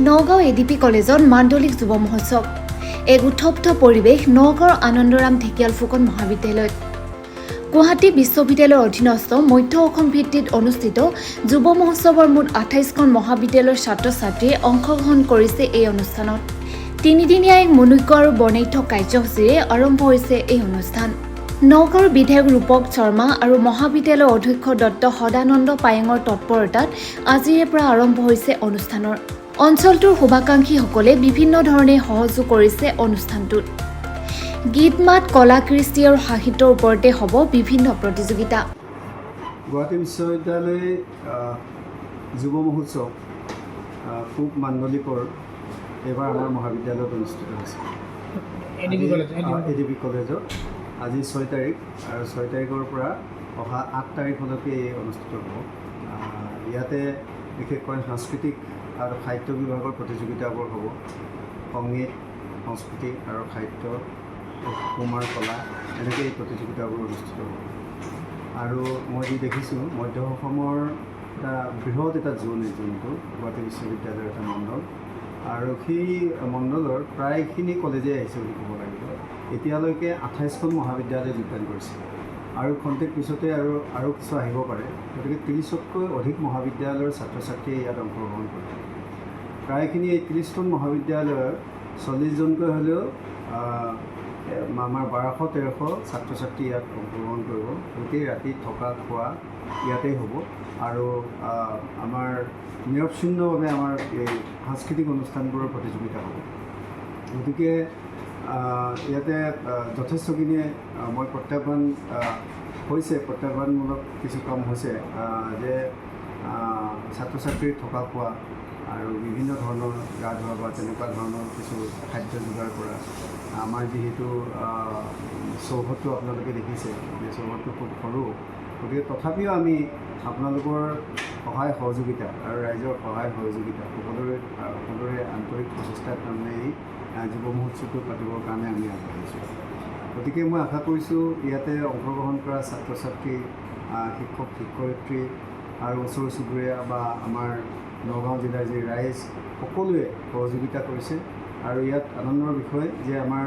Nagaon ADP কলেজত মাণ্ডলিক যুৱ মহোৎসৱ এক উত্তপ্ত পৰিৱেশ নগাঁৱৰ আনন্দৰাম ঢেকিয়াল ফুকন মহাবিদ্যালয়ত গুৱাহাটী বিশ্ববিদ্যালয়ৰ অধীনস্থ মধ্য অসম ভিত্তিত অনুষ্ঠিত যুৱ মহোৎসৱৰ মুঠ 28খন মহাবিদ্যালয়ৰ ছাত্ৰ ছাত্ৰীয়ে অংশগ্ৰহণ কৰিছে এই অনুষ্ঠানত। তিনিদিনীয়া এক মনোজ্ঞ আৰু বৰ্ণাঢ্য কাৰ্যসূচীৰে আৰম্ভ হৈছে এই অনুষ্ঠান। নগাঁৱৰ বিধায়ক ৰূপক শৰ্মা আৰু মহাবিদ্যালয়ৰ অধ্যক্ষ ডক্টৰ সদানন্দ পায়েঙৰ তৎপৰতাত আজিৰে পৰা আৰম্ভ হৈছে অনুষ্ঠানৰ। অঞ্চলটোৰ শুভাকাংক্ষীসকলে বিভিন্ন ধৰণে সহযোগ কৰিছে অনুষ্ঠানটোত। গীত মাত কলা কৃষ্টি আৰু সাহিত্যৰ ওপৰতে হ'ব বিভিন্ন প্ৰতিযোগিতা। গুৱাহাটী বিশ্ববিদ্যালয় যুৱ মহোৎসৱ খুব মাণ্ডলিকৰ এইবাৰ আমাৰ মহাবিদ্যালয়ত অনুষ্ঠিত হৈছে। এডিবি কলেজত আজি 6 তাৰিখ আৰু 6 তাৰিখৰ পৰা অহা 8 তাৰিখলৈকে এই অনুষ্ঠিত হ'ব। ইয়াতে বিশেষকৈ সাংস্কৃতিক আৰু সাহিত্য বিভাগৰ প্ৰতিযোগিতাবোৰ হ'ব। সংগীত, সংস্কৃতি আৰু সাহিত্য, কুমাৰ কলা এনেকৈ এই প্ৰতিযোগিতাবোৰ অনুষ্ঠিত হ'ব। আৰু মই যি দেখিছোঁ মধ্য অসমৰ এটা বৃহৎ এটা জোন এই জোনটো গুৱাহাটী বিশ্ববিদ্যালয়ৰ এটা মণ্ডল আৰু সেই মণ্ডলৰ প্ৰায়খিনি কলেজে আহিছে বুলি ক'ব লাগিব। এতিয়ালৈকে 28খন মহাবিদ্যালয়ে যোগদান কৰিছে আৰু খন্তেক পিছতে আৰু কিছু আহিব পাৰে। গতিকে 30তকৈ অধিক মহাবিদ্যালয়ৰ ছাত্ৰ ছাত্ৰীয়ে ইয়াত অংশগ্ৰহণ কৰে। প্ৰায়খিনি এই 30খন মহাবিদ্যালয়ৰ 40জনকৈ হ'লেও আমাৰ 1200-1300 ছাত্ৰ ছাত্ৰী ইয়াত অংশগ্ৰহণ কৰিব। গোটেই ৰাতি থকা খোৱা ইয়াতেই হ'ব আৰু আমাৰ নিৰৱচ্ছিন্নভাৱে আমাৰ এই সাংস্কৃতিক অনুষ্ঠানবোৰৰ প্ৰতিযোগিতা হ'ব। গতিকে ইয়াতে যথেষ্টখিনিয়ে মই প্ৰত্যাহ্বানমূলক কিছু কাম হৈছে যে ছাত্ৰ ছাত্ৰীৰ থকা খোৱা আৰু বিভিন্ন ধৰণৰ গা ধোৱা বা তেনেকুৱা ধৰণৰ কিছু খাদ্য যোগাৰ কৰা। আমাৰ যিহেতু চৌহদটো আপোনালোকে দেখিছে যে চৌহদটো খুব সৰু, গতিকে তথাপিও আমি আপোনালোকৰ সহায় সহযোগিতা আৰু ৰাইজৰ সহায় সহযোগিতা সকলোৰে আন্তৰিক প্ৰচেষ্টাত তাৰমানে এই যুৱ মহোৎসৱটো পাতিবৰ কাৰণে আমি আগবাঢ়িছোঁ। গতিকে মই আশা কৰিছোঁ ইয়াতে অংশগ্ৰহণ কৰা ছাত্ৰ ছাত্ৰী, শিক্ষক শিক্ষয়িত্ৰী আৰু ওচৰ চুবুৰীয়া বা আমাৰ নগাঁও জিলাৰ যি ৰাইজ সকলোৱে সহযোগিতা কৰিছে। আৰু ইয়াত আনন্দৰ বিষয় যে আমাৰ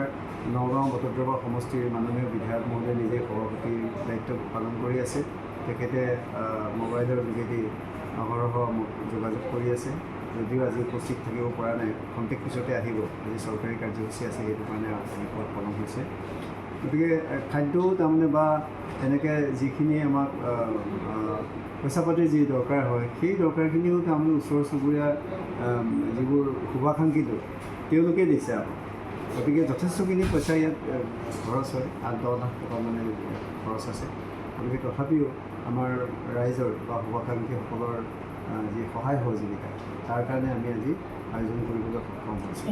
নগাঁও বটদ্ৰৱা সমষ্টিৰ মাননীয় বিধায়ক মহোদয়ে নিজে সভাপতিৰ দায়িত্ব পালন কৰি আছে। তেখেতে মোবাইলৰ যোগেদি অহৰহ যোগাযোগ কৰি আছে, যদিও আজি উপস্থিত থাকিব পৰা নাই। খন্তেক পিছতে আহিব, আজি চৰকাৰী কাৰ্যসূচী আছে, সেইটো কাৰণে এনেকুৱা পলম হৈছে। গতিকে খাদ্যও তাৰমানে বা তেনেকৈ যিখিনি আমাক পইচা পাতিৰ যি দৰকাৰ হয় সেই দৰকাৰখিনিও তাৰমানে ওচৰ চুবুৰীয়া যিবোৰ শুভাকাংক্ষীটো তেওঁলোকে দিছে আমাক। গতিকে যথেষ্টখিনি পইচা ইয়াত খৰচ হয়, 8-10 লাখ টকা মানে খৰচ আছে। গতিকে তথাপিও আমাৰ ৰাইজৰ বা শুভাকাংক্ষীসকলৰ যি সহায় সহযোগিতা তাৰ কাৰণে আমি আজি আয়োজন কৰিবলৈ সক্ষম হৈছোঁ।